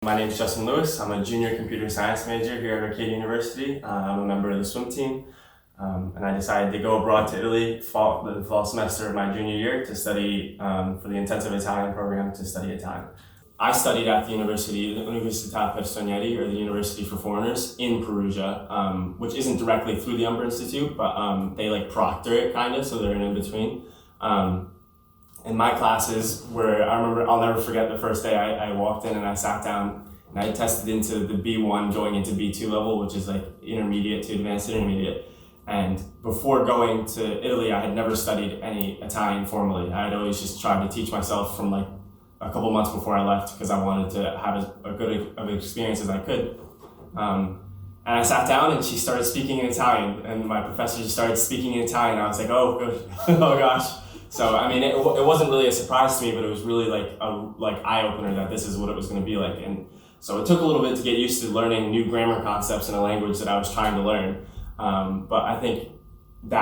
My name is Justin Lewis. I'm a junior computer science major here at Arcadia University. I'm a member of the swim team, and I decided to go abroad to Italy the fall semester of my junior year to study for the intensive Italian program to study Italian. I studied at the Universita per Stranieri, or the University for Foreigners, in Perugia, which isn't directly through the Umbra Institute, but they like proctor it kind of, so they're in between. And my classes were, I remember, I'll never forget the first day I walked in and I sat down and I tested into the B1 going into B2 level, which is like intermediate to advanced intermediate. And before going to Italy, I had never studied any Italian formally. I had always just tried to teach myself from like a couple months before I left because I wanted to have as good of an experience as I could. And I sat down and she started speaking in Italian, and my professor just started speaking in Italian. I was like, oh, good. Oh gosh. So, I mean, it wasn't really a surprise to me, but it was really like a eye-opener that this is what it was going to be like. And so it took a little bit to get used to learning new grammar concepts in a language that I was trying to learn. But I think they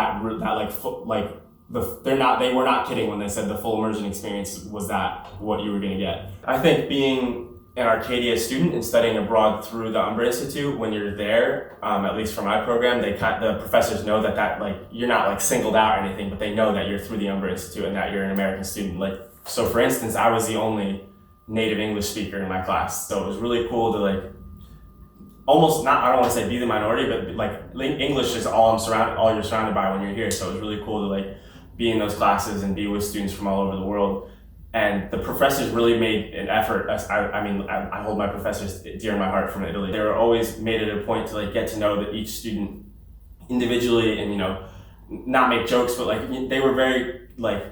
were not kidding when they said the full immersion experience was that what you were going to get. I think being an Arcadia student and studying abroad through the Umbra Institute, when you're there, at least for my program, the professors know that like you're not like singled out or anything, but they know that you're through the Umbra Institute and that you're an American student. Like, so for instance, I was the only native English speaker in my class, so it was really cool to like almost not, I don't want to say be the minority, but like English is all you're surrounded by when you're here. So it was really cool to like be in those classes and be with students from all over the world. And the professors really made an effort. I hold my professors dear in my heart from Italy. They were always made it a point to like get to know that each student individually and, not make jokes, but like they were very like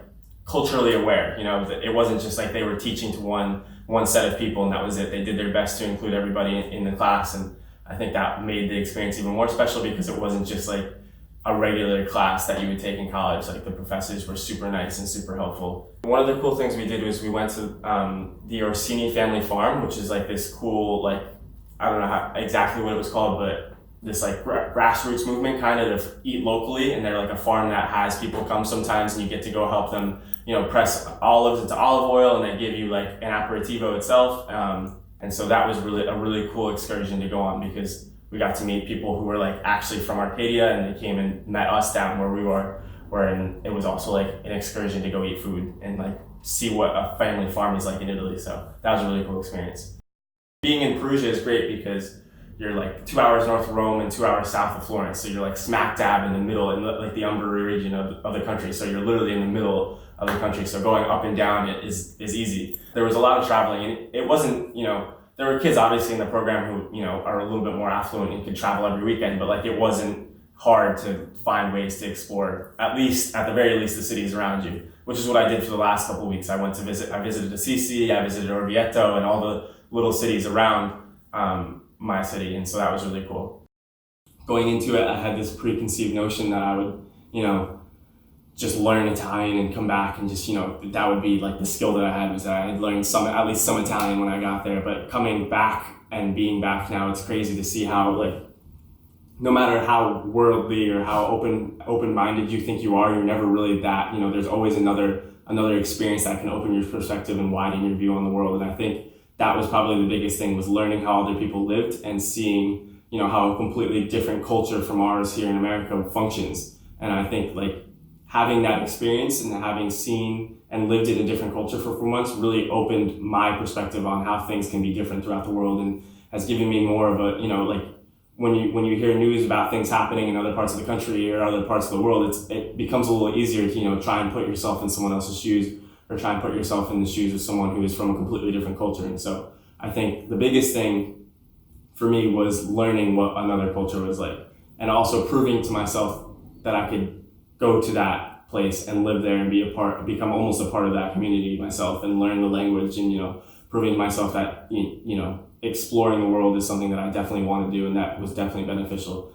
culturally aware. It wasn't just like they were teaching to one set of people and that was it. They did their best to include everybody in the class. And I think that made the experience even more special because it wasn't just like a regular class that you would take in college. Like the professors were super nice and super helpful. One of the cool things we did was we went to the Orsini family farm, which is like this cool, like, I don't know exactly what it was called, but this like grassroots movement kind of eat locally. And they're like a farm that has people come sometimes and you get to go help them, press olives into olive oil and they give you like an aperitivo itself. And so that was really a really cool excursion to go on because we got to meet people who were like actually from Arcadia and they came and met us down where we were, and it was also like an excursion to go eat food and like see what a family farm is like in Italy. So that was a really cool experience. Being in Perugia is great because you're like 2 hours north of Rome and 2 hours south of Florence. So you're like smack dab in the middle in like the Umbra region of the country. So you're literally in the middle of the country. So going up and down is easy. There was a lot of traveling and it wasn't, there were kids obviously in the program who, are a little bit more affluent and could travel every weekend, but like it wasn't hard to find ways to explore, at the very least, the cities around you, which is what I did for the last couple of weeks. I visited Assisi, I visited Orvieto and all the little cities around my city. And so that was really cool. Going into it, I had this preconceived notion that I would, just learn Italian and come back and just, that would be like the skill that I had was that I had learned at least some Italian when I got there. But coming back and being back now, it's crazy to see how like, no matter how worldly or how open-minded you think you are, you're never really that, there's always another experience that can open your perspective and widen your view on the world. And I think that was probably the biggest thing, was learning how other people lived and seeing, how a completely different culture from ours here in America functions. And I think like having that experience and having seen and lived in a different culture for 4 months really opened my perspective on how things can be different throughout the world and has given me more of a, like when you hear news about things happening in other parts of the country or other parts of the world, it becomes a little easier to, try and put yourself in someone else's shoes or try and put yourself in the shoes of someone who is from a completely different culture. And so I think the biggest thing for me was learning what another culture was like and also proving to myself that I could go to that place and live there and become almost a part of that community myself and learn the language and, proving to myself that, exploring the world is something that I definitely want to do and that was definitely beneficial.